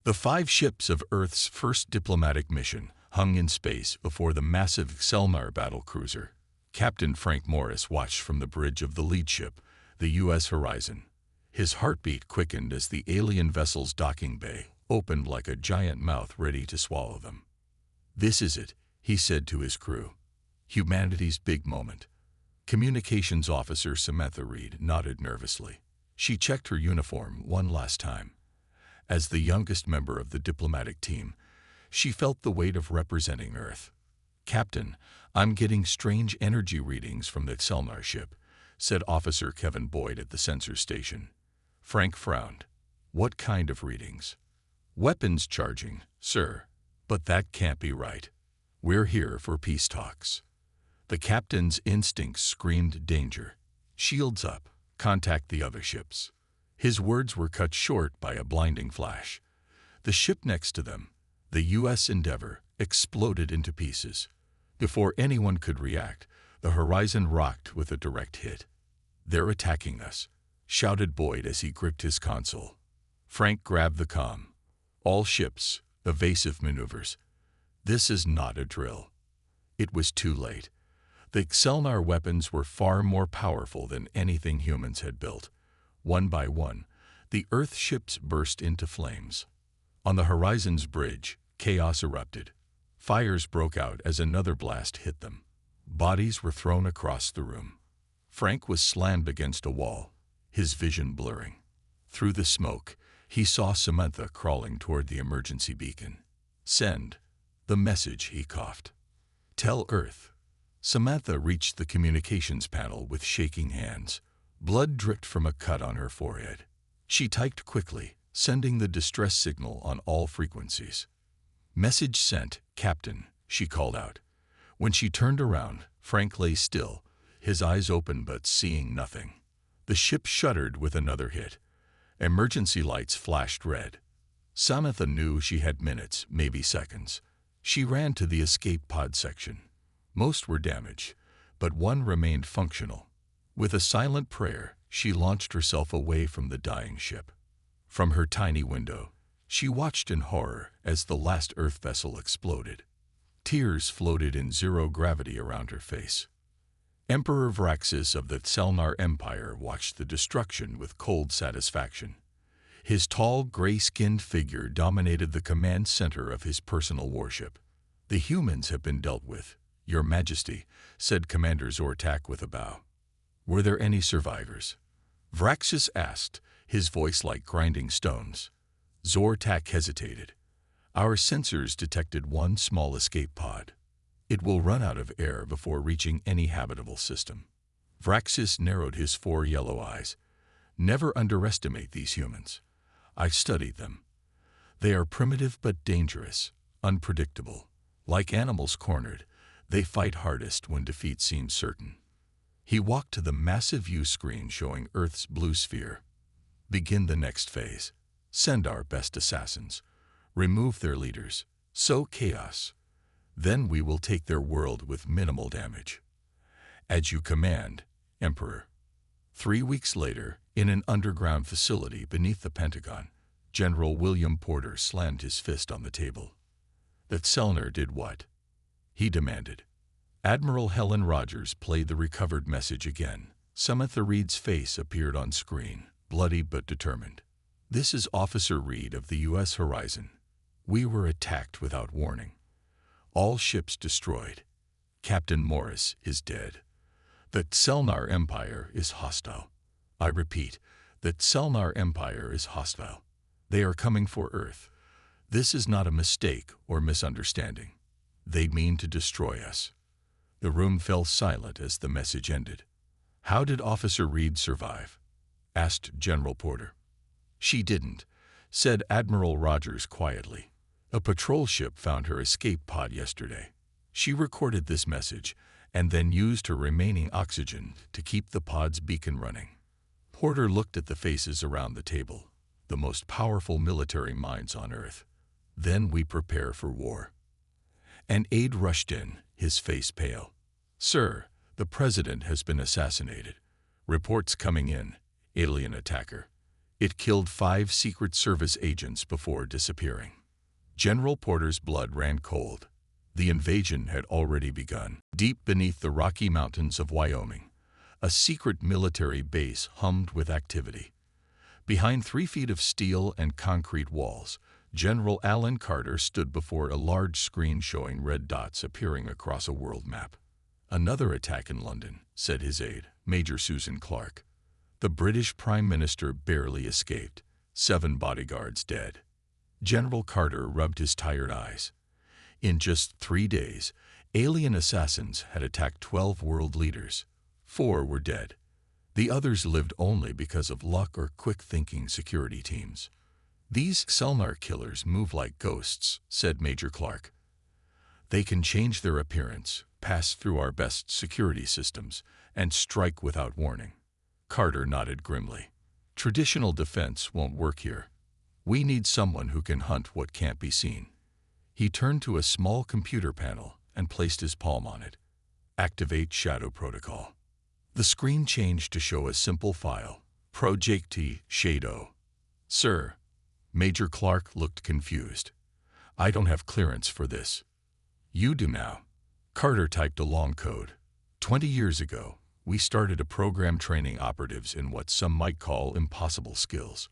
The 5 ships of Earth's first diplomatic mission hung in space before the massive Xelnar battlecruiser. Captain Frank Morris watched from the bridge of the lead ship, the U.S. Horizon. His heartbeat quickened as the alien vessel's docking bay opened like a giant mouth ready to swallow them. "This is it," he said to his crew. "Humanity's big moment." Communications Officer Samantha Reed nodded nervously. She checked her uniform one last time. As the youngest member of the diplomatic team, she felt the weight of representing Earth. "Captain, I'm getting strange energy readings from the Xelnar ship," said Officer Kevin Boyd at the sensor station. Frank frowned. "What kind of readings?" "Weapons charging, sir. But that can't be right. We're here for peace talks." The captain's instincts screamed danger. "Shields up. Contact the other ships." His words were cut short by a blinding flash. The ship next to them, the U.S. Endeavor, exploded into pieces. Before anyone could react, the Horizon rocked with a direct hit. "They're attacking us," shouted Boyd as he gripped his console. Frank grabbed the comm. "All ships, evasive maneuvers. This is not a drill." It was too late. The Xelnar weapons were far more powerful than anything humans had built. One by one, the Earth ships burst into flames. On the Horizon's bridge, chaos erupted. Fires broke out as another blast hit them. Bodies were thrown across the room. Frank was slammed against a wall, his vision blurring. Through the smoke, he saw Samantha crawling toward the emergency beacon. "Send the message," he coughed. "Tell Earth." Samantha reached the communications panel with shaking hands. Blood dripped from a cut on her forehead. She typed quickly, sending the distress signal on all frequencies. "Message sent, Captain," she called out. When she turned around, Frank lay still, his eyes open but seeing nothing. The ship shuddered with another hit. Emergency lights flashed red. Samantha knew she had minutes, maybe seconds. She ran to the escape pod section. Most were damaged, but one remained functional. With a silent prayer, she launched herself away from the dying ship. From her tiny window, she watched in horror as the last Earth vessel exploded. Tears floated in zero gravity around her face. Emperor Vraxis of the Xelnar Empire watched the destruction with cold satisfaction. His tall, gray-skinned figure dominated the command center of his personal warship. "The humans have been dealt with, Your Majesty," said Commander Zortak with a bow. "Were there any survivors?" Vraxis asked, his voice like grinding stones. Zortak hesitated. "Our sensors detected one small escape pod. It will run out of air before reaching any habitable system." Vraxis narrowed his 4 yellow eyes. "Never underestimate these humans. I've studied them. They are primitive but dangerous, unpredictable. Like animals cornered, they fight hardest when defeat seems certain." He walked to the massive view screen showing Earth's blue sphere. "Begin the next phase. Send our best assassins. Remove their leaders. Sow chaos. Then we will take their world with minimal damage." "As you command, Emperor." 3 weeks later, in an underground facility beneath the Pentagon, General William Porter slammed his fist on the table. "That Xelnar did what?" he demanded. Admiral Helen Rogers played the recovered message again. Samantha Reed's face appeared on screen, bloody but determined. "This is Officer Reed of the U.S. Horizon. We were attacked without warning. All ships destroyed. Captain Morris is dead. The Xelnar Empire is hostile. I repeat, the Xelnar Empire is hostile. They are coming for Earth. This is not a mistake or misunderstanding. They mean to destroy us." The room fell silent as the message ended. "How did Officer Reed survive?" asked General Porter. "She didn't," said Admiral Rogers quietly. "A patrol ship found her escape pod yesterday. She recorded this message and then used her remaining oxygen to keep the pod's beacon running." Porter looked at the faces around the table, the most powerful military minds on Earth. "Then we prepare for war." An aide rushed in, his face pale. "Sir, the president has been assassinated. Reports coming in. Alien attacker. It killed 5 Secret Service agents before disappearing. General Porter's blood ran cold. The invasion had already begun. Deep beneath the Rocky Mountains of Wyoming, a secret military base hummed with activity. Behind 3 feet of steel and concrete walls, General Alan Carter stood before a large screen showing red dots appearing across a world map. "Another attack in London," said his aide, Major Susan Clark. "The British Prime Minister barely escaped. 7 bodyguards dead." General Carter rubbed his tired eyes. In just 3 days, alien assassins had attacked 12 world leaders. 4 were dead. The others lived only because of luck or quick-thinking security teams. "These Selnar killers move like ghosts," said Major Clark. "They can change their appearance, pass through our best security systems, and strike without warning." Carter nodded grimly. "Traditional defense won't work here. We need someone who can hunt what can't be seen." He turned to a small computer panel and placed his palm on it. "Activate Shadow Protocol." The screen changed to show a simple file, Project Shadow. "Sir." Major Clark looked confused. "I don't have clearance for this." "You do now." Carter typed a long code. 20 years ago, we started a program training operatives in what some might call impossible skills.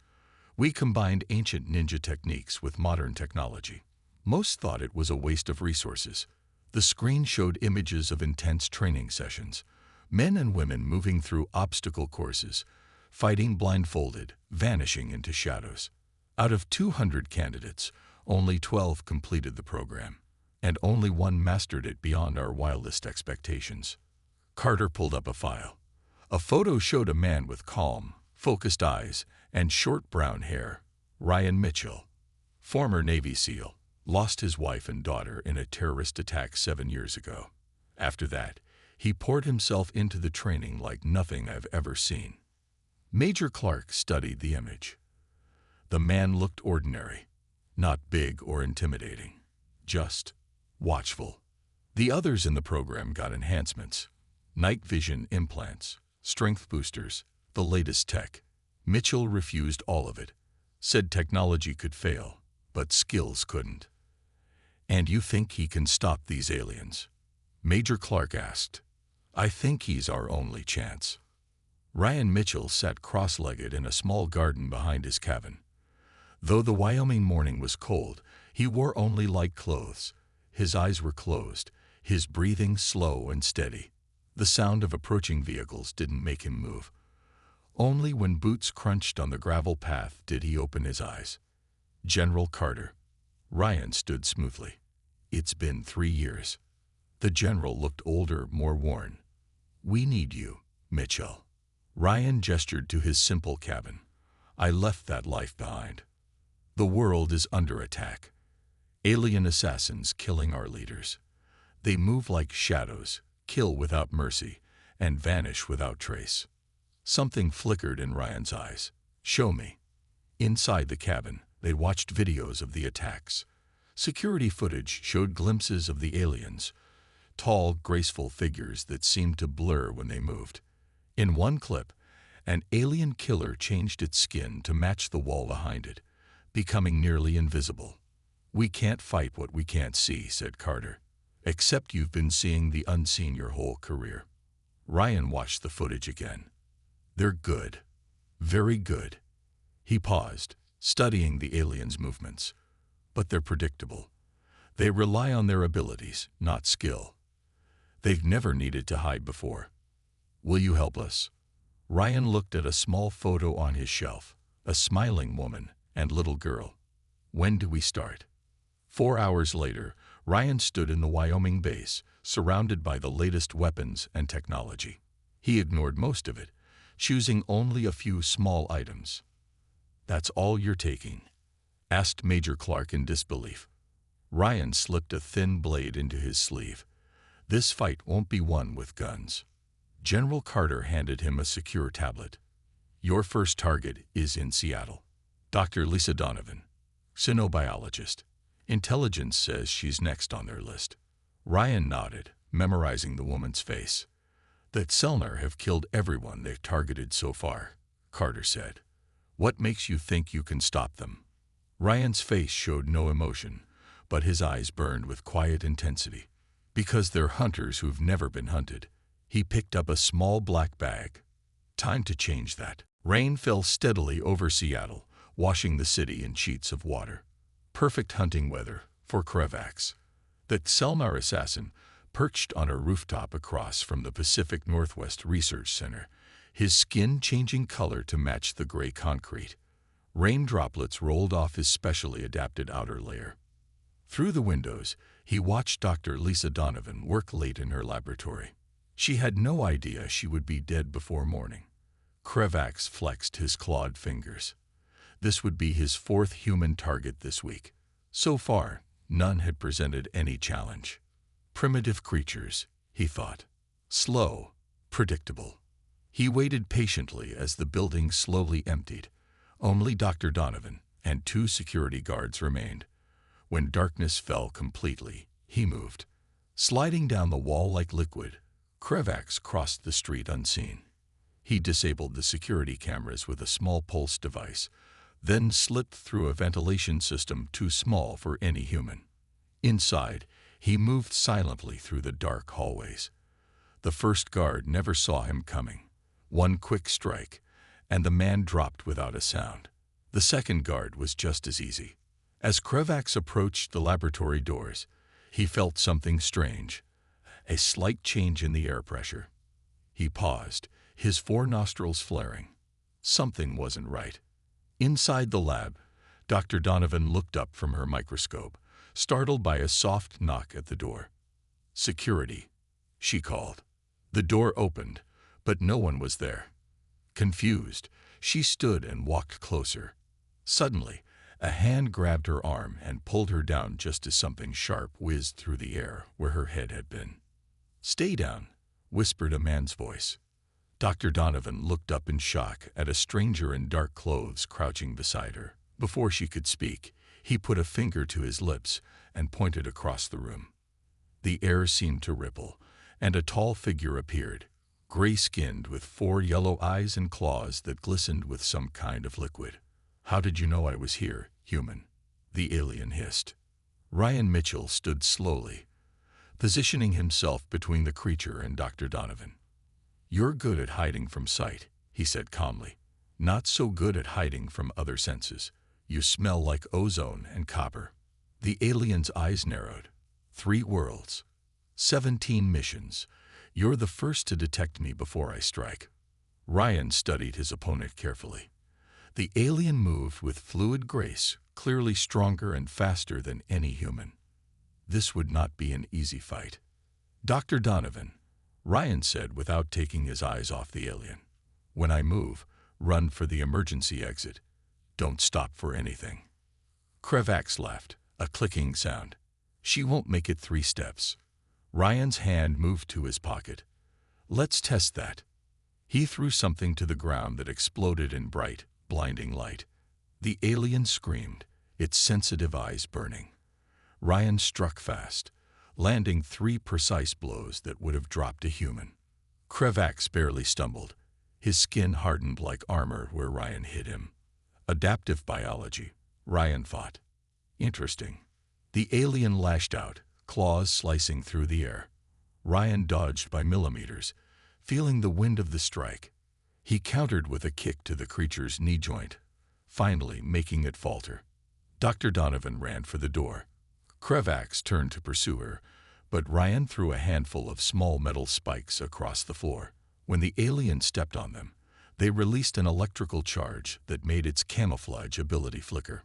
We combined ancient ninja techniques with modern technology. Most thought it was a waste of resources. The screen showed images of intense training sessions, men and women moving through obstacle courses, fighting blindfolded, vanishing into shadows. Out of 200 candidates, only 12 completed the program, and only 1 mastered it beyond our wildest expectations. Carter pulled up a file. A photo showed a man with calm, focused eyes and short brown hair. Ryan Mitchell, former Navy SEAL, lost his wife and daughter in a terrorist attack 7 years ago. After that, he poured himself into the training like nothing I've ever seen. Major Clark studied the image. The man looked ordinary, not big or intimidating, just watchful. The others in the program got enhancements, night vision implants, strength boosters, the latest tech. Mitchell refused all of it, said technology could fail, but skills couldn't. "And you think he can stop these aliens?" Major Clark asked. "I think he's our only chance." Ryan Mitchell sat cross-legged in a small garden behind his cabin. Though the Wyoming morning was cold, he wore only light clothes. His eyes were closed, his breathing slow and steady. The sound of approaching vehicles didn't make him move. Only when boots crunched on the gravel path did he open his eyes. "General Carter." Ryan stood smoothly. "It's been 3 years." The general looked older, more worn. "We need you, Mitchell." Ryan gestured to his simple cabin. "I left that life behind. The world is under attack. Alien assassins killing our leaders. They move like shadows, kill without mercy, and vanish without trace." Something flickered in Ryan's eyes. "Show me." Inside the cabin, they watched videos of the attacks. Security footage showed glimpses of the aliens, tall, graceful figures that seemed to blur when they moved. In one clip, an alien killer changed its skin to match the wall behind it, becoming nearly invisible. "We can't fight what we can't see," said Carter. "Except you've been seeing the unseen your whole career." Ryan watched the footage again. "They're good. Very good." He paused, studying the aliens' movements. "But they're predictable. They rely on their abilities, not skill. They've never needed to hide before. Will you help us?" Ryan looked at a small photo on his shelf, a smiling woman and little girl. "When do we start?" 4 hours later, Ryan stood in the Wyoming base, surrounded by the latest weapons and technology. He ignored most of it, choosing only a few small items. "That's all you're taking?" asked Major Clark in disbelief. Ryan slipped a thin blade into his sleeve. "This fight won't be won with guns." General Carter handed him a secure tablet. "Your first target is in Seattle. Dr. Lisa Donovan, xenobiologist. Intelligence says she's next on their list." Ryan nodded, memorizing the woman's face. "The Selnar have killed everyone they've targeted so far," Carter said. What makes you think you can stop them?" Ryan's face showed no emotion, but his eyes burned with quiet intensity. "Because they're hunters who've never been hunted." He picked up a small black bag. "Time to change that." Rain fell steadily over Seattle, washing the city in sheets of water. Perfect hunting weather for Kravax. The Selmar assassin, perched on a rooftop across from the Pacific Northwest Research Center, his skin changing color to match the gray concrete. Rain droplets rolled off his specially adapted outer layer. Through the windows, he watched Dr. Lisa Donovan work late in her laboratory. She had no idea she would be dead before morning. Kravax flexed his clawed fingers. This would be his fourth human target this week. So far, none had presented any challenge. Primitive creatures, he thought. Slow, predictable. He waited patiently as the building slowly emptied. Only Dr. Donovan and 2 security guards remained. When darkness fell completely, he moved. Sliding down the wall like liquid, Kravax crossed the street unseen. He disabled the security cameras with a small pulse device, then slipped through a ventilation system too small for any human. Inside, he moved silently through the dark hallways. The first guard never saw him coming. One quick strike, and the man dropped without a sound. The second guard was just as easy. As Kravax approached the laboratory doors, he felt something strange, a slight change in the air pressure. He paused, his 4 nostrils flaring. Something wasn't right. Inside the lab, Dr. Donovan looked up from her microscope, startled by a soft knock at the door. "Security," she called. The door opened, but no one was there. Confused, she stood and walked closer. Suddenly, a hand grabbed her arm and pulled her down just as something sharp whizzed through the air where her head had been. "Stay down," whispered a man's voice. Dr. Donovan looked up in shock at a stranger in dark clothes crouching beside her. Before she could speak, he put a finger to his lips and pointed across the room. The air seemed to ripple, and a tall figure appeared, gray-skinned with 4 yellow eyes and claws that glistened with some kind of liquid. "How did you know I was here, human?" the alien hissed. Ryan Mitchell stood slowly, positioning himself between the creature and Dr. Donovan. "You're good at hiding from sight," he said calmly. "Not so good at hiding from other senses. You smell like ozone and copper." The alien's eyes narrowed. 3 worlds. 17 missions. You're the first to detect me before I strike." Ryan studied his opponent carefully. The alien moved with fluid grace, clearly stronger and faster than any human. This would not be an easy fight. "Dr. Donovan," Ryan said without taking his eyes off the alien. "When I move, run for the emergency exit. Don't stop for anything." Kravax laughed, a clicking sound. "She won't make it 3 steps." Ryan's hand moved to his pocket. "Let's test that." He threw something to the ground that exploded in bright, blinding light. The alien screamed, its sensitive eyes burning. Ryan struck fast, landing 3 precise blows that would have dropped a human. Kravax barely stumbled. His skin hardened like armor where Ryan hit him. Adaptive biology, Ryan thought. Interesting. The alien lashed out, claws slicing through the air. Ryan dodged by millimeters, feeling the wind of the strike. He countered with a kick to the creature's knee joint, finally making it falter. Dr. Donovan ran for the door. Kravax turned to pursue her, but Ryan threw a handful of small metal spikes across the floor. When the alien stepped on them, they released an electrical charge that made its camouflage ability flicker.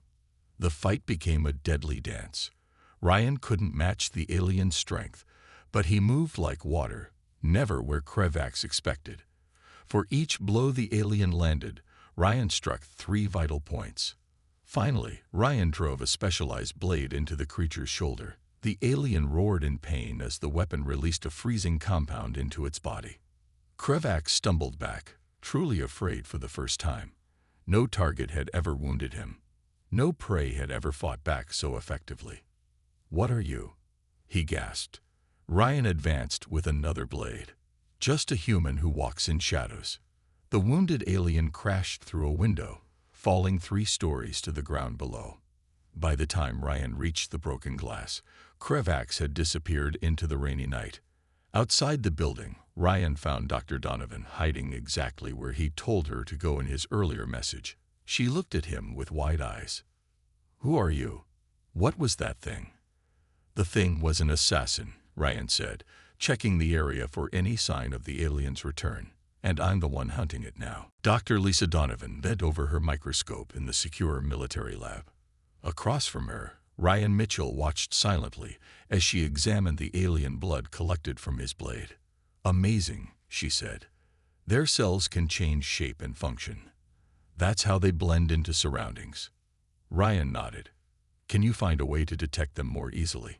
The fight became a deadly dance. Ryan couldn't match the alien's strength, but he moved like water, never where Kravax expected. For each blow the alien landed, Ryan struck 3 vital points. Finally, Ryan drove a specialized blade into the creature's shoulder. The alien roared in pain as the weapon released a freezing compound into its body. Kravax stumbled back, truly afraid for the first time. No target had ever wounded him. No prey had ever fought back so effectively. "What are you?" he gasped. Ryan advanced with another blade. "Just a human who walks in shadows." The wounded alien crashed through a window, falling 3 stories to the ground below. By the time Ryan reached the broken glass, Krevax had disappeared into the rainy night. Outside the building, Ryan found Dr. Donovan hiding exactly where he told her to go in his earlier message. She looked at him with wide eyes. "Who are you? What was that thing?" "The thing was an assassin," Ryan said, checking the area for any sign of the alien's return. "And I'm the one hunting it now." Dr. Lisa Donovan bent over her microscope in the secure military lab. Across from her, Ryan Mitchell watched silently as she examined the alien blood collected from his blade. "Amazing," she said. "Their cells can change shape and function. That's how they blend into surroundings." Ryan nodded. "Can you find a way to detect them more easily?"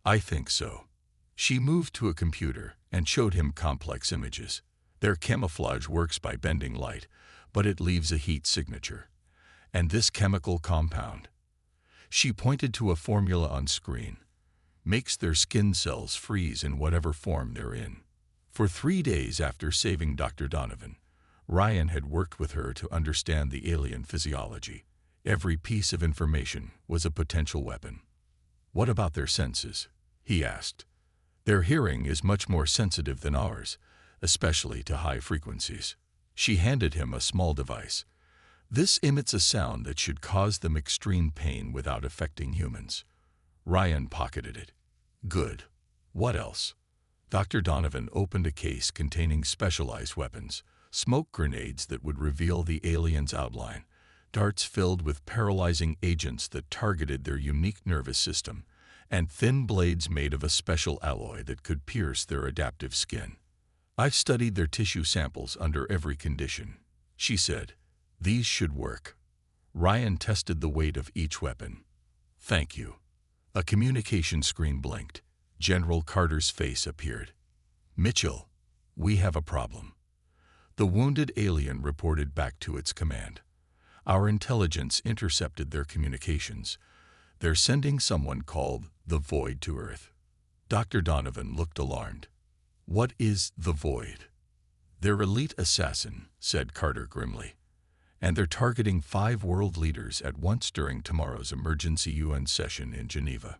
"I think so." She moved to a computer and showed him complex images. "Their camouflage works by bending light, but it leaves a heat signature. And this chemical compound," she pointed to a formula on screen, "makes their skin cells freeze in whatever form they're in." For 3 days after saving Dr. Donovan, Ryan had worked with her to understand the alien physiology. Every piece of information was a potential weapon. "What about their senses?" he asked. "Their hearing is much more sensitive than ours, especially to high frequencies." She handed him a small device. "This emits a sound that should cause them extreme pain without affecting humans." Ryan pocketed it. "Good. What else?" Dr. Donovan opened a case containing specialized weapons, smoke grenades that would reveal the alien's outline, darts filled with paralyzing agents that targeted their unique nervous system, and thin blades made of a special alloy that could pierce their adaptive skin. "I've studied their tissue samples under every condition," she said. "These should work." Ryan tested the weight of each weapon. "Thank you." A communication screen blinked. General Carter's face appeared. "Mitchell, we have a problem." The wounded alien reported back to its command. "Our intelligence intercepted their communications. They're sending someone called the Void to Earth." Dr. Donovan looked alarmed. "What is the Void?" "Their elite assassin," said Carter grimly. "And they're targeting 5 world leaders at once during tomorrow's emergency UN session in Geneva."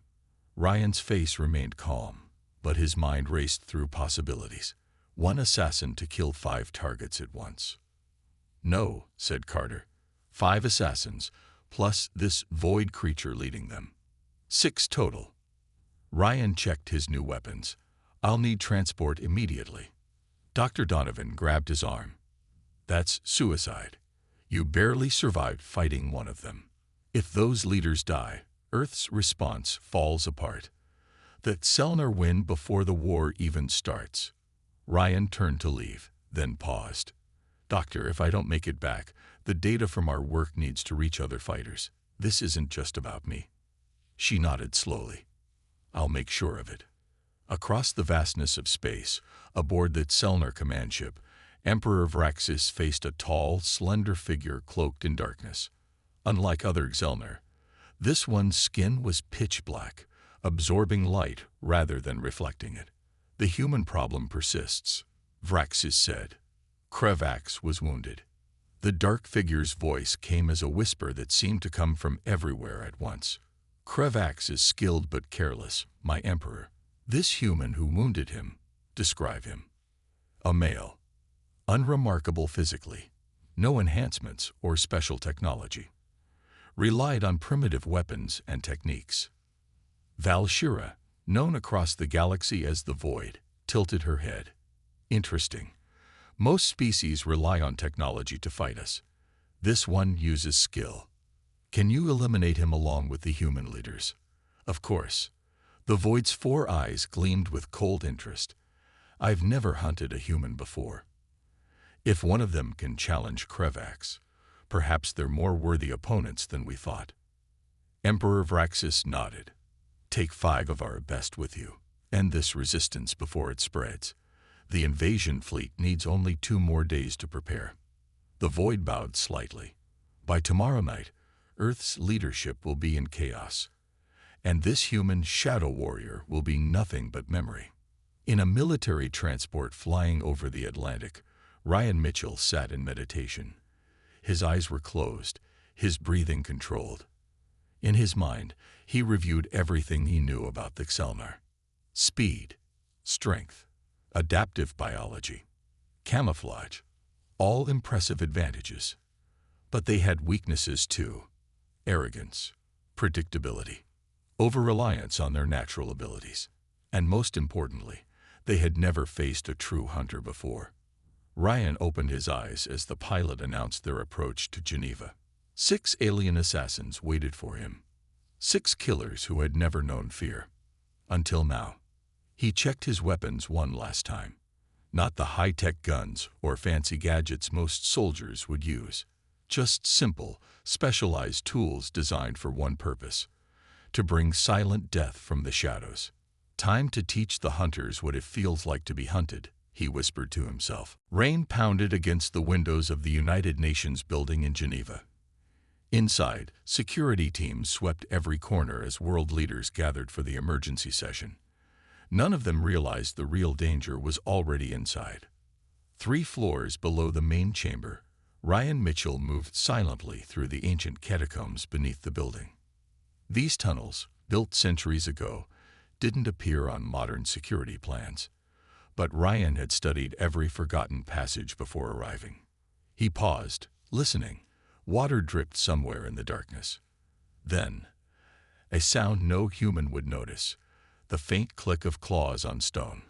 Ryan's face remained calm, but his mind raced through possibilities. One assassin to kill 5 targets at once. "No," said Carter. 5 assassins, plus this void creature leading them. 6 total. Ryan checked his new weapons. "I'll need transport immediately." Dr. Donovan grabbed his arm. "That's suicide. You barely survived fighting one of them. If those leaders die, Earth's response falls apart. The Selnar win before the war even starts." Ryan turned to leave, then paused. "Doctor, if I don't make it back, the data from our work needs to reach other fighters. This isn't just about me." She nodded slowly. "I'll make sure of it." Across the vastness of space, aboard the Selnar command ship, Emperor Vraxis faced a tall, slender figure cloaked in darkness. Unlike other Selnar, this one's skin was pitch black, absorbing light rather than reflecting it. "The human problem persists," Vraxis said. Krevax was wounded. The dark figure's voice came as a whisper that seemed to come from everywhere at once. "Krevax is skilled but careless, my emperor. This human who wounded him, describe him." "A male. Unremarkable physically. No enhancements or special technology. Relied on primitive weapons and techniques." Valshira, known across the galaxy as the Void, tilted her head. "Interesting. Most species rely on technology to fight us. This one uses skill. Can you eliminate him along with the human leaders?" "Of course." The Void's 4 eyes gleamed with cold interest. "I've never hunted a human before. If one of them can challenge Krevax, perhaps they're more worthy opponents than we thought." Emperor Vraxis nodded. "Take 5 of our best with you. End this resistance before it spreads. The invasion fleet needs only 2 more days to prepare." The Void bowed slightly. "By tomorrow night, Earth's leadership will be in chaos, and this human shadow warrior will be nothing but memory." In a military transport flying over the Atlantic, Ryan Mitchell sat in meditation. His eyes were closed, his breathing controlled. In his mind, he reviewed everything he knew about the Xelnar. Speed, strength, adaptive biology, camouflage, all impressive advantages. But they had weaknesses too: arrogance, predictability, over-reliance on their natural abilities. And most importantly, they had never faced a true hunter before. Ryan opened his eyes as the pilot announced their approach to Geneva. 6 alien assassins waited for him. 6 killers who had never known fear. Until now. He checked his weapons one last time. Not the high-tech guns or fancy gadgets most soldiers would use. Just simple, specialized tools designed for one purpose: to bring silent death from the shadows. Time to teach the hunters what it feels like to be hunted, he whispered to himself. Rain pounded against the windows of the United Nations building in Geneva. Inside, security teams swept every corner as world leaders gathered for the emergency session. None of them realized the real danger was already inside. 3 floors below the main chamber, Ryan Mitchell moved silently through the ancient catacombs beneath the building. These tunnels, built centuries ago, didn't appear on modern security plans. But Ryan had studied every forgotten passage before arriving. He paused, listening. Water dripped somewhere in the darkness. Then, a sound no human would notice: the faint click of claws on stone.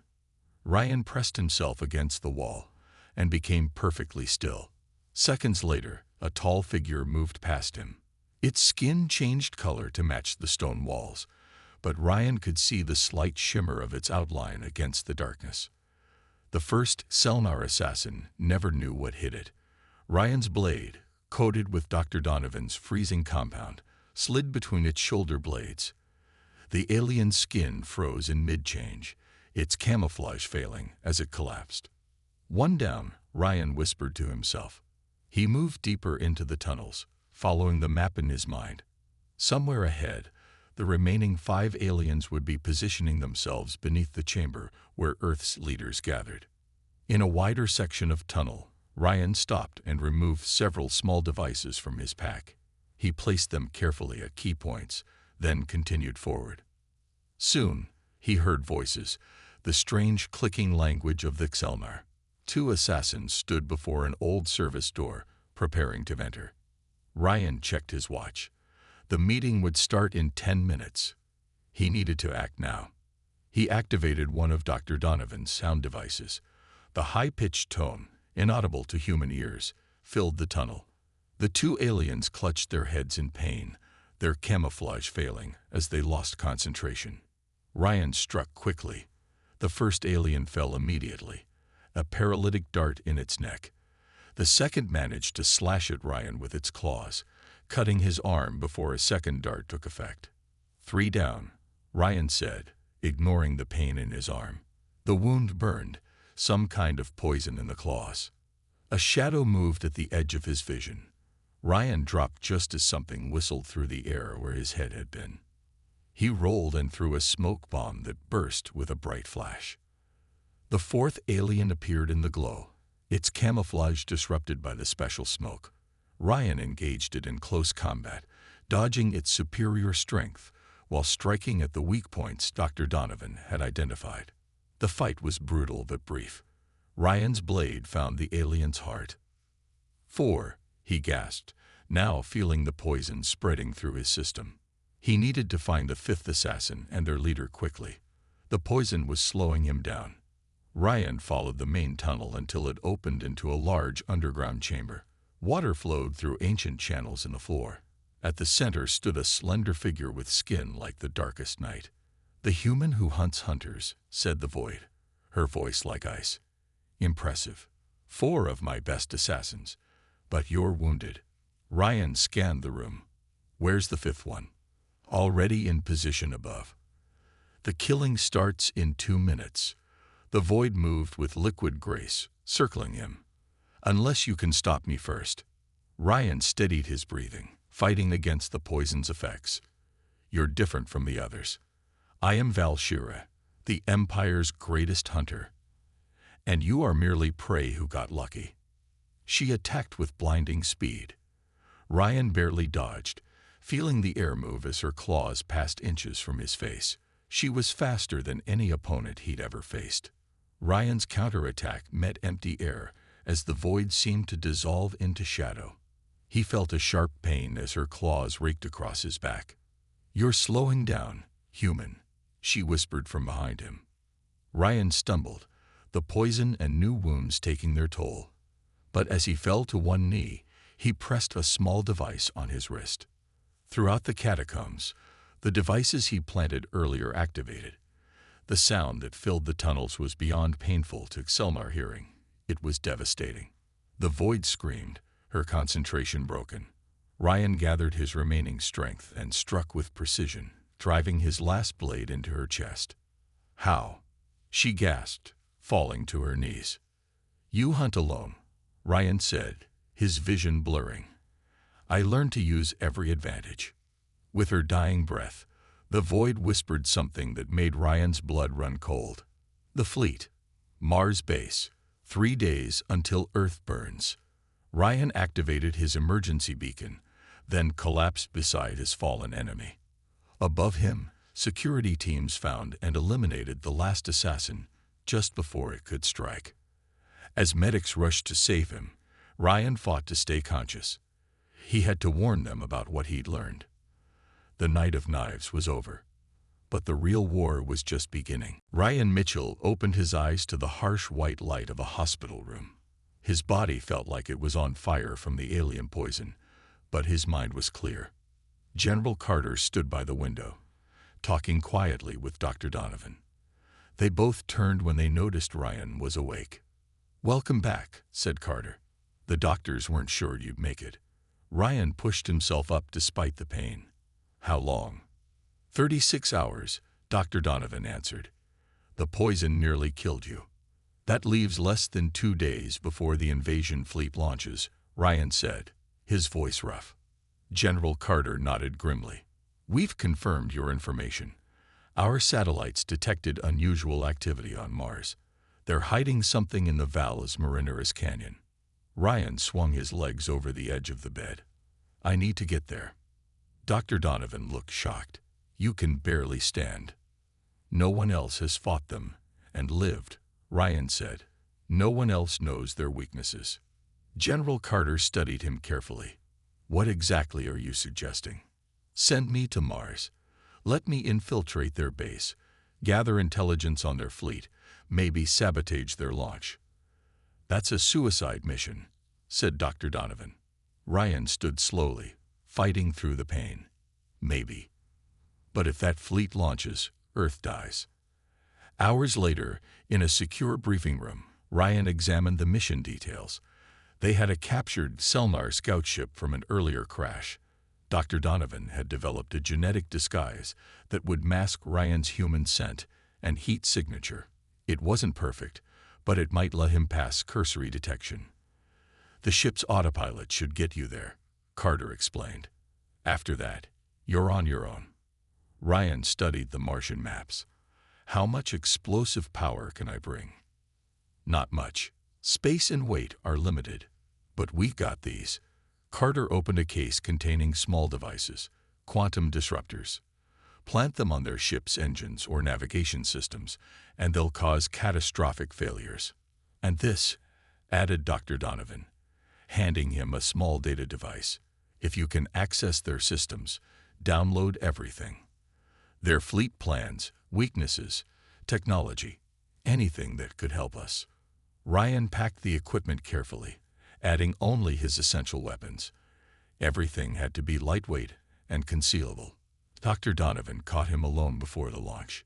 Ryan pressed himself against the wall and became perfectly still. Seconds later, a tall figure moved past him. Its skin changed color to match the stone walls, but Ryan could see the slight shimmer of its outline against the darkness. The first Xelnar assassin never knew what hit it. Ryan's blade, coated with Dr. Donovan's freezing compound, slid between its shoulder blades. The alien's skin froze in mid-change, its camouflage failing as it collapsed. One down, Ryan whispered to himself. He moved deeper into the tunnels, following the map in his mind. Somewhere ahead, the remaining 5 aliens would be positioning themselves beneath the chamber where Earth's leaders gathered. In a wider section of tunnel, Ryan stopped and removed several small devices from his pack. He placed them carefully at key points, then continued forward. Soon, he heard voices, the strange clicking language of the Xelnar. 2 assassins stood before an old service door, preparing to enter. Ryan checked his watch. The meeting would start in 10 minutes. He needed to act now. He activated one of Dr. Donovan's sound devices. The high-pitched tone, inaudible to human ears, filled the tunnel. The 2 aliens clutched their heads in pain, their camouflage failing as they lost concentration. Ryan struck quickly. The first alien fell immediately, a paralytic dart in its neck. The second managed to slash at Ryan with its claws, cutting his arm before a second dart took effect. 3 down, Ryan said, ignoring the pain in his arm. The wound burned, some kind of poison in the claws. A shadow moved at the edge of his vision. Ryan dropped just as something whistled through the air where his head had been. He rolled and threw a smoke bomb that burst with a bright flash. The 4th alien appeared in the glow, its camouflage disrupted by the special smoke. Ryan engaged it in close combat, dodging its superior strength while striking at the weak points Dr. Donovan had identified. The fight was brutal but brief. Ryan's blade found the alien's heart. 4, he gasped, now feeling the poison spreading through his system. He needed to find the 5th assassin and their leader quickly. The poison was slowing him down. Ryan followed the main tunnel until it opened into a large underground chamber. Water flowed through ancient channels in the floor. At the center stood a slender figure with skin like the darkest night. "The human who hunts hunters," said the void, her voice like ice. "Impressive. 4 of my best assassins. But you're wounded." Ryan scanned the room. "Where's the 5th one?" "Already in position above." "The killing starts in 2 minutes." The void moved with liquid grace, circling him. "Unless you can stop me first." Ryan steadied his breathing, fighting against the poison's effects. "You're different from the others. I am Valshira, the Empire's greatest hunter. And you are merely prey who got lucky." She attacked with blinding speed. Ryan barely dodged, feeling the air move as her claws passed inches from his face. She was faster than any opponent he'd ever faced. Ryan's counterattack met empty air as the void seemed to dissolve into shadow. He felt a sharp pain as her claws raked across his back. "You're slowing down, human," she whispered from behind him. Ryan stumbled, the poison and new wounds taking their toll. But as he fell to one knee, he pressed a small device on his wrist. Throughout the catacombs, the devices he planted earlier activated. The sound that filled the tunnels was beyond painful to Selmar hearing. It was devastating. The void screamed, her concentration broken. Ryan gathered his remaining strength and struck with precision, driving his last blade into her chest. "How?" she gasped, falling to her knees. "You hunt alone," Ryan said, his vision blurring. "I learned to use every advantage." With her dying breath, the void whispered something that made Ryan's blood run cold. "The fleet. Mars base. 3 days until Earth burns." Ryan activated his emergency beacon, then collapsed beside his fallen enemy. Above him, security teams found and eliminated the last assassin just before it could strike. As medics rushed to save him, Ryan fought to stay conscious. He had to warn them about what he'd learned. The night of knives was over, but the real war was just beginning. Ryan Mitchell opened his eyes to the harsh white light of a hospital room. His body felt like it was on fire from the alien poison, but his mind was clear. General Carter stood by the window, talking quietly with Dr. Donovan. They both turned when they noticed Ryan was awake. "Welcome back," said Carter. "The doctors weren't sure you'd make it." Ryan pushed himself up despite the pain. "How long?" 36 hours, Dr. Donovan answered. "The poison nearly killed you." "That leaves less than 2 days before the invasion fleet launches," Ryan said, his voice rough. General Carter nodded grimly. "We've confirmed your information. Our satellites detected unusual activity on Mars. They're hiding something in the Valles Marineris Canyon." Ryan swung his legs over the edge of the bed. "I need to get there." Dr. Donovan looked shocked. "You can barely stand." "No one else has fought them and lived," Ryan said. "No one else knows their weaknesses." General Carter studied him carefully. "What exactly are you suggesting?" "Send me to Mars. Let me infiltrate their base, gather intelligence on their fleet, maybe sabotage their launch." "That's a suicide mission," said Dr. Donovan. Ryan stood slowly, fighting through the pain. "Maybe. But if that fleet launches, Earth dies." Hours later, in a secure briefing room, Ryan examined the mission details. They had a captured Selnar scout ship from an earlier crash. Dr. Donovan had developed a genetic disguise that would mask Ryan's human scent and heat signature. It wasn't perfect, but it might let him pass cursory detection. "The ship's autopilot should get you there," Carter explained. "After that, you're on your own." Ryan studied the Martian maps. "How much explosive power can I bring?" "Not much. Space and weight are limited. But we've got these." Carter opened a case containing small devices, quantum disruptors. "Plant them on their ship's engines or navigation systems, and they'll cause catastrophic failures." "And this," added Dr. Donovan, handing him a small data device. "If you can access their systems, download everything. Their fleet plans, weaknesses, technology, anything that could help us." Ryan packed the equipment carefully, adding only his essential weapons. Everything had to be lightweight and concealable. Dr. Donovan caught him alone before the launch.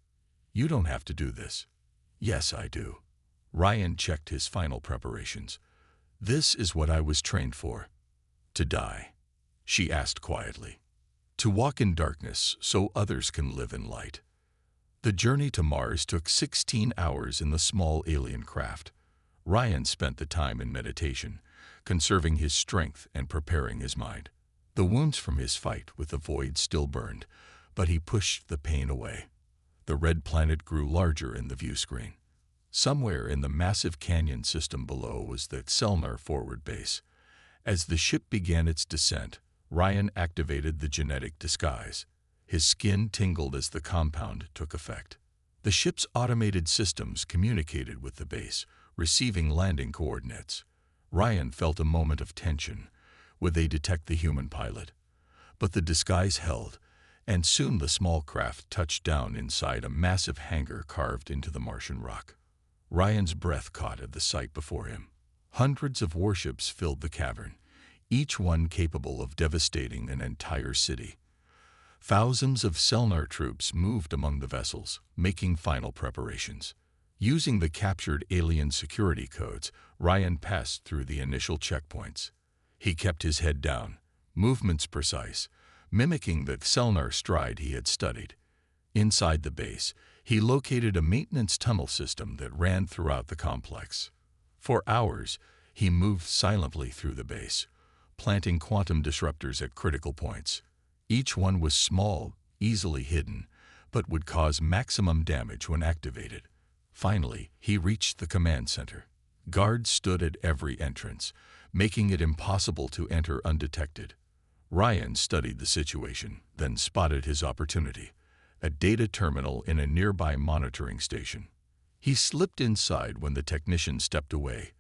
"You don't have to do this." "Yes, I do." Ryan checked his final preparations. "This is what I was trained for." "To die?" she asked quietly. "To walk in darkness so others can live in light." The journey to Mars took 16 hours in the small alien craft. Ryan spent the time in meditation, conserving his strength and preparing his mind. The wounds from his fight with the void still burned, but he pushed the pain away. The red planet grew larger in the view screen. Somewhere in the massive canyon system below was the Selnar forward base. As the ship began its descent, Ryan activated the genetic disguise. His skin tingled as the compound took effect. The ship's automated systems communicated with the base, receiving landing coordinates. Ryan felt a moment of tension. Would they detect the human pilot? But the disguise held, and soon the small craft touched down inside a massive hangar carved into the Martian rock. Ryan's breath caught at the sight before him. Hundreds of warships filled the cavern, each one capable of devastating an entire city. Thousands of Selnar troops moved among the vessels, making final preparations. Using the captured alien security codes, Ryan passed through the initial checkpoints. He kept his head down, movements precise, mimicking the Selnar stride he had studied. Inside the base, he located a maintenance tunnel system that ran throughout the complex. For hours, he moved silently through the base, planting quantum disruptors at critical points. Each one was small, easily hidden, but would cause maximum damage when activated. Finally, he reached the command center. Guards stood at every entrance, making it impossible to enter undetected. Ryan studied the situation, then spotted his opportunity: a data terminal in a nearby monitoring station. He slipped inside when the technician stepped away,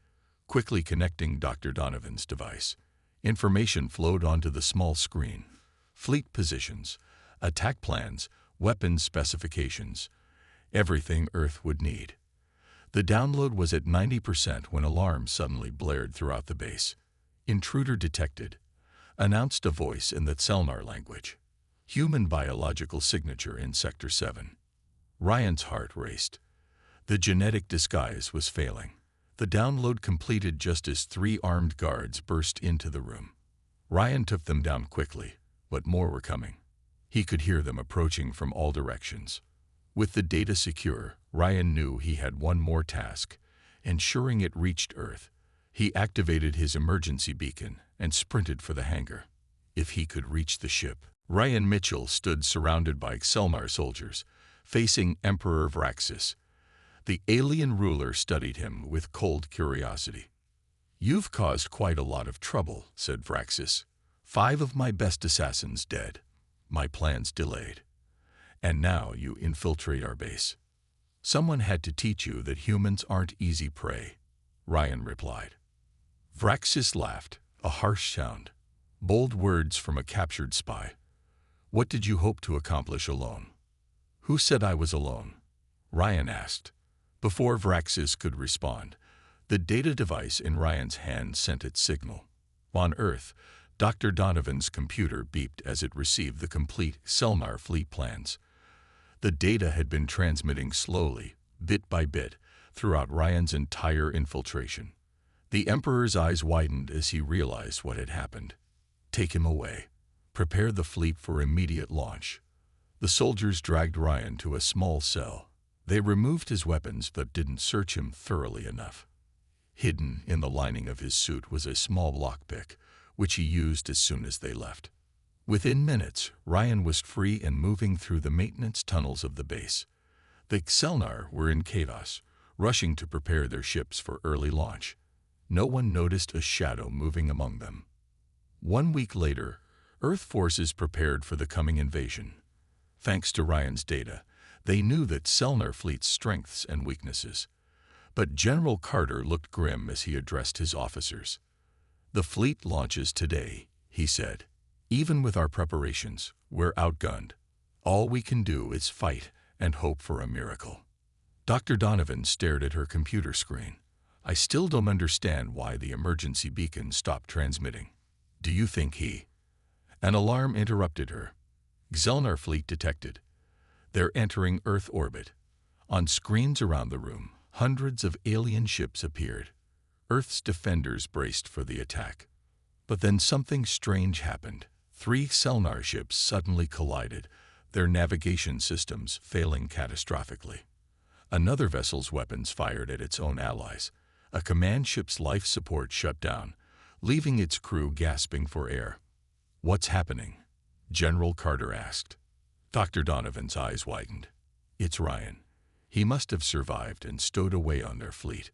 quickly connecting Dr. Donovan's device. Information flowed onto the small screen: fleet positions, attack plans, weapons specifications, everything Earth would need. The download was at 90% when alarms suddenly blared throughout the base. "Intruder detected," announced a voice in the Selnar language. "Human biological signature in Sector 7. Ryan's heart raced. The genetic disguise was failing. The download completed just as 3 armed guards burst into the room. Ryan took them down quickly, but more were coming. He could hear them approaching from all directions. With the data secure, Ryan knew he had one more task: ensuring it reached Earth. He activated his emergency beacon and sprinted for the hangar. If he could reach the ship. Ryan Mitchell stood surrounded by Selnar soldiers, facing Emperor Vraxis. The alien ruler studied him with cold curiosity. "You've caused quite a lot of trouble," said Vraxis. "5 of my best assassins dead, my plans delayed. And now you infiltrate our base. Someone had to teach you that humans aren't easy prey," Ryan replied. Vraxis laughed, a harsh sound. "Bold words from a captured spy. What did you hope to accomplish alone?" "Who said I was alone?" Ryan asked. Before Vraxis could respond, the data device in Ryan's hand sent its signal. On Earth, Dr. Donovan's computer beeped as it received the complete Selnar fleet plans. The data had been transmitting slowly, bit by bit, throughout Ryan's entire infiltration. The Emperor's eyes widened as he realized what had happened. "Take him away. Prepare the fleet for immediate launch." The soldiers dragged Ryan to a small cell. They removed his weapons but didn't search him thoroughly enough. Hidden in the lining of his suit was a small lockpick, which he used as soon as they left. Within minutes, Ryan was free and moving through the maintenance tunnels of the base. The Selnar were in chaos, rushing to prepare their ships for early launch. No one noticed a shadow moving among them. 1 week later, Earth forces prepared for the coming invasion. Thanks to Ryan's data, they knew that Selnar fleet's strengths and weaknesses. But General Carter looked grim as he addressed his officers. "The fleet launches today," he said. "Even with our preparations, we're outgunned. All we can do is fight and hope for a miracle." Dr. Donovan stared at her computer screen. "I still don't understand why the emergency beacon stopped transmitting. Do you think he—" An alarm interrupted her. "Selnar fleet detected. They're entering Earth orbit." On screens around the room, hundreds of alien ships appeared. Earth's defenders braced for the attack. But then something strange happened. 3 Selnar ships suddenly collided, their navigation systems failing catastrophically. Another vessel's weapons fired at its own allies. A command ship's life support shut down, leaving its crew gasping for air. "What's happening?" General Carter asked. Dr. Donovan's eyes widened. "It's Ryan. He must have survived and stowed away on their fleet.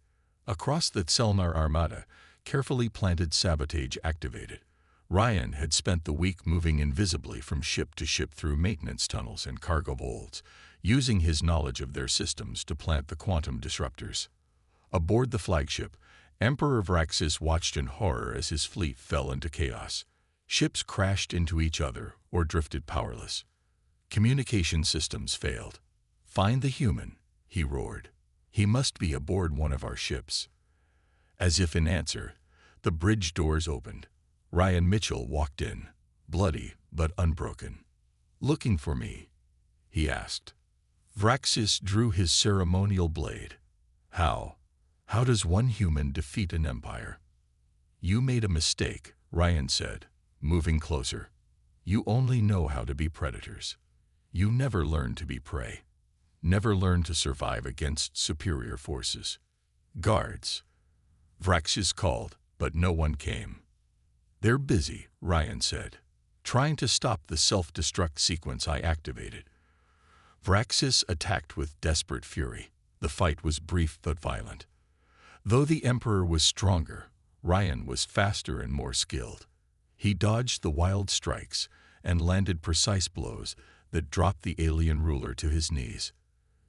Across the Selnar Armada, carefully planted sabotage activated. Ryan had spent the week moving invisibly from ship to ship through maintenance tunnels and cargo holds, using his knowledge of their systems to plant the quantum disruptors. Aboard the flagship, Emperor Vraxis watched in horror as his fleet fell into chaos. Ships crashed into each other or drifted powerless. Communication systems failed. "Find the human," he roared. "He must be aboard one of our ships." As if in answer, the bridge doors opened. Ryan Mitchell walked in, bloody but unbroken. "Looking for me?" he asked. Vraxis drew his ceremonial blade. How does one human defeat an empire?" "You made a mistake," Ryan said, moving closer. "You only know how to be predators. You never learned to be prey. Never learned to survive against superior forces." "Guards," Vraxis called, but no one came. "They're busy," Ryan said, "trying to stop the self-destruct sequence I activated." Vraxis attacked with desperate fury. The fight was brief but violent. Though the Emperor was stronger, Ryan was faster and more skilled. He dodged the wild strikes and landed precise blows that dropped the alien ruler to his knees.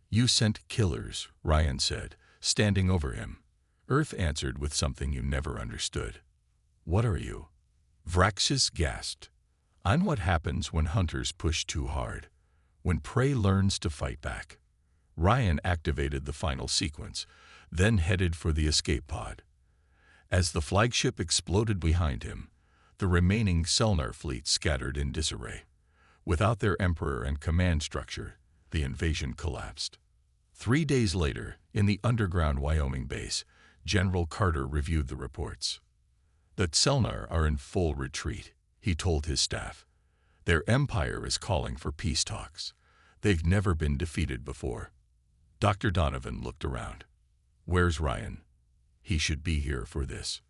"You sent killers," Ryan said, standing over him. Earth answered with something you never understood. "What are you?" Vraxis gasped. "I'm what happens when hunters push too hard, when prey learns to fight back." Ryan activated the final sequence, then headed for the escape pod. As the flagship exploded behind him, the remaining Selnar fleet scattered in disarray. Without their emperor and command structure, the invasion collapsed. 3 days later, in the underground Wyoming base, General Carter reviewed the reports. "The Selnar are in full retreat," he told his staff. "Their empire is calling for peace talks. They've never been defeated before." Dr. Donovan looked around. "Where's Ryan? He should be here for this."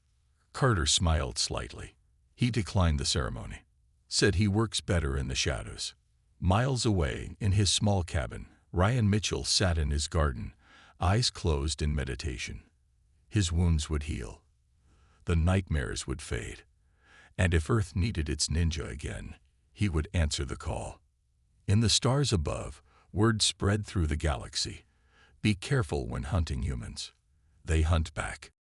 Carter smiled slightly. He declined the ceremony. Said he works better in the shadows. Miles away, in his small cabin, Ryan Mitchell sat in his garden, eyes closed in meditation. His wounds would heal. The nightmares would fade. And if Earth needed its ninja again, he would answer the call. In the stars above, word spread through the galaxy. Be careful when hunting humans. They hunt back.